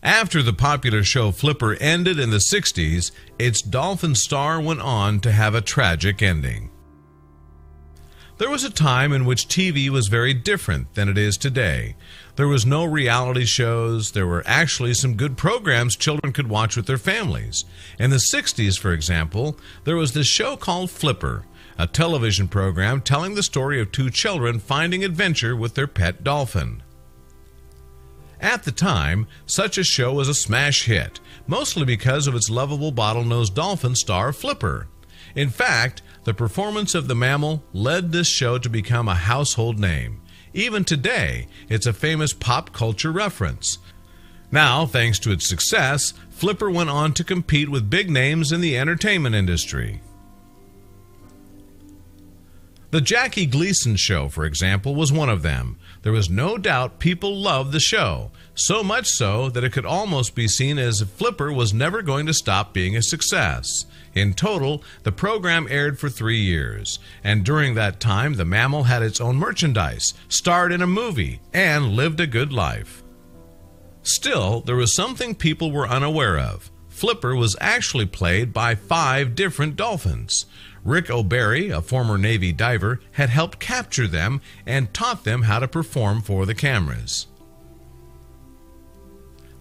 After the popular show Flipper ended in the 60s, its dolphin star went on to have a tragic ending. There was a time in which TV was very different than it is today. There was no reality shows. There were actually some good programs children could watch with their families. In the 60s, for example, there was this show called Flipper, a television program telling the story of two children finding adventure with their pet dolphin. At the time, such a show was a smash hit, mostly because of its lovable bottlenose dolphin star Flipper. In fact, the performance of the mammal led this show to become a household name. Even today, it's a famous pop culture reference. Now, thanks to its success, Flipper went on to compete with big names in the entertainment industry. The Jackie Gleason Show, for example, was one of them. There was no doubt people loved the show, so much so that it could almost be seen as if Flipper was never going to stop being a success. In total, the program aired for 3 years, and during that time the mammal had its own merchandise, starred in a movie, and lived a good life. Still, there was something people were unaware of. Flipper was actually played by 5 different dolphins. Rick O'Barry, a former Navy diver, had helped capture them and taught them how to perform for the cameras.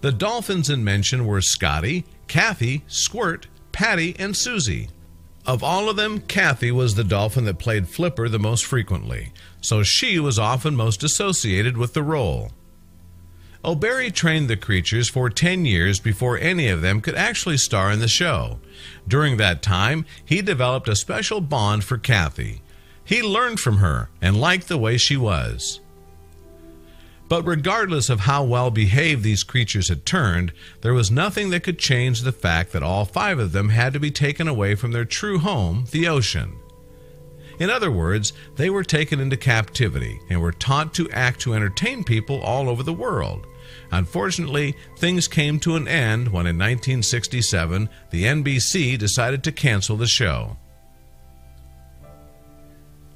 The dolphins in mention were Scotty, Kathy, Squirt, Patty, and Susie. Of all of them, Kathy was the dolphin that played Flipper the most frequently, so she was often most associated with the role. O'Barry trained the creatures for 10 years before any of them could actually star in the show. During that time, he developed a special bond for Kathy. He learned from her and liked the way she was. But regardless of how well behaved these creatures had turned, there was nothing that could change the fact that all 5 of them had to be taken away from their true home, the ocean. In other words, they were taken into captivity and were taught to act to entertain people all over the world. Unfortunately, things came to an end when in 1967, the NBC decided to cancel the show.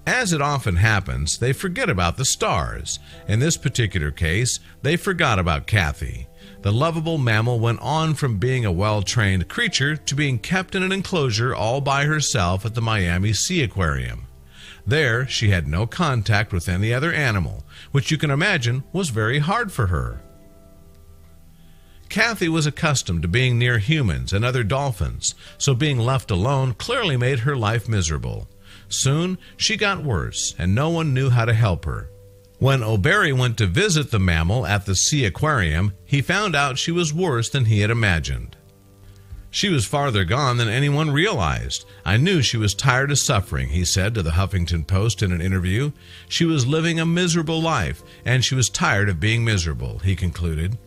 As it often happens, they forget about the stars. In this particular case, they forgot about Kathy. The lovable mammal went on from being a well-trained creature to being kept in an enclosure all by herself at the Miami Sea Aquarium. There, she had no contact with any other animal, which you can imagine was very hard for her. Kathy was accustomed to being near humans and other dolphins, so being left alone clearly made her life miserable. Soon, she got worse, and no one knew how to help her. When O'Barry went to visit the mammal at the Sea Aquarium, he found out she was worse than he had imagined. She was farther gone than anyone realized. I knew she was tired of suffering, he said to the Huffington Post in an interview. She was living a miserable life, and she was tired of being miserable, he concluded.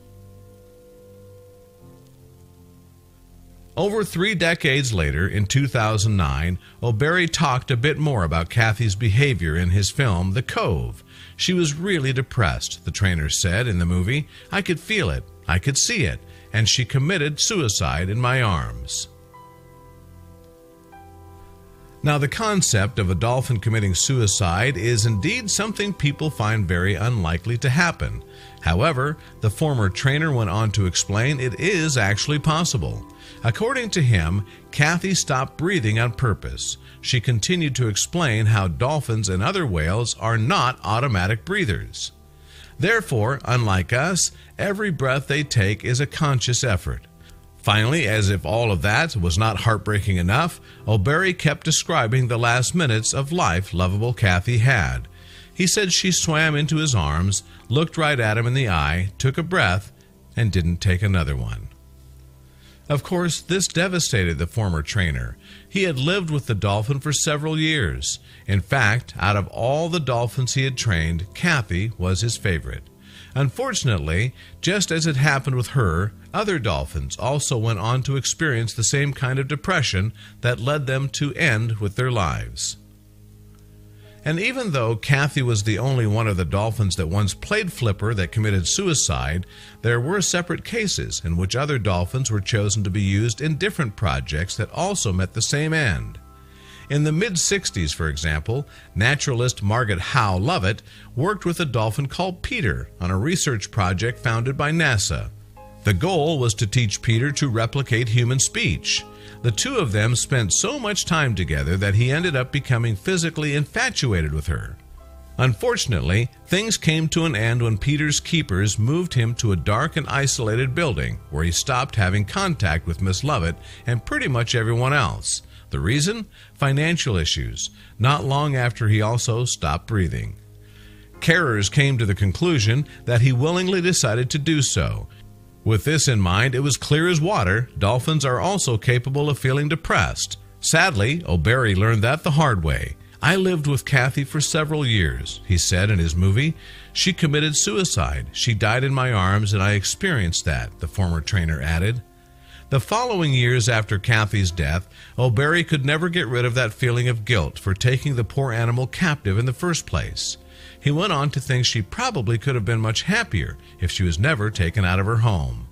Over 3 decades later, in 2009, O'Barry talked a bit more about Kathy's behavior in his film, The Cove. She was really depressed, the trainer said in the movie. I could feel it, I could see it, and she committed suicide in my arms. Now, the concept of a dolphin committing suicide is indeed something people find very unlikely to happen. However, the former trainer went on to explain it is actually possible. According to him, Kathy stopped breathing on purpose. She continued to explain how dolphins and other whales are not automatic breathers. Therefore, unlike us, every breath they take is a conscious effort. Finally, as if all of that was not heartbreaking enough, O'Barry kept describing the last minutes of life lovable Kathy had. He said she swam into his arms, looked right at him in the eye, took a breath, and didn't take another one. Of course, this devastated the former trainer. He had lived with the dolphin for several years. In fact, out of all the dolphins he had trained, Kathy was his favorite. Unfortunately, just as it happened with her, other dolphins also went on to experience the same kind of depression that led them to end with their lives. And even though Kathy was the only one of the dolphins that once played Flipper that committed suicide, there were separate cases in which other dolphins were chosen to be used in different projects that also met the same end. In the mid-60s, for example, naturalist Margaret Howe Lovett worked with a dolphin called Peter on a research project founded by NASA. The goal was to teach Peter to replicate human speech. The two of them spent so much time together that he ended up becoming physically infatuated with her. Unfortunately, things came to an end when Peter's keepers moved him to a dark and isolated building where he stopped having contact with Miss Lovett and pretty much everyone else. The reason? Financial issues. Not long after, he also stopped breathing. Carers came to the conclusion that he willingly decided to do so. With this in mind, it was clear as water, dolphins are also capable of feeling depressed. Sadly, O'Barry learned that the hard way. "I lived with Kathy for several years," he said in his movie. "She committed suicide. She died in my arms, and I experienced that," the former trainer added. The following years after Kathy's death, O'Barry could never get rid of that feeling of guilt for taking the poor animal captive in the first place. He went on to think she probably could have been much happier if she was never taken out of her home.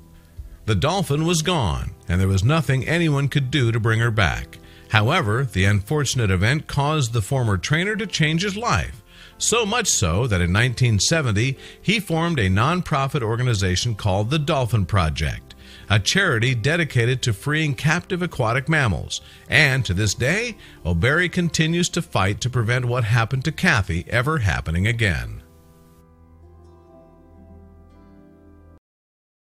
The dolphin was gone, and there was nothing anyone could do to bring her back. However, the unfortunate event caused the former trainer to change his life, so much so that in 1970 he formed a non-profit organization called the Dolphin Project, a charity dedicated to freeing captive aquatic mammals. And to this day, O'Barry continues to fight to prevent what happened to Kathy ever happening again.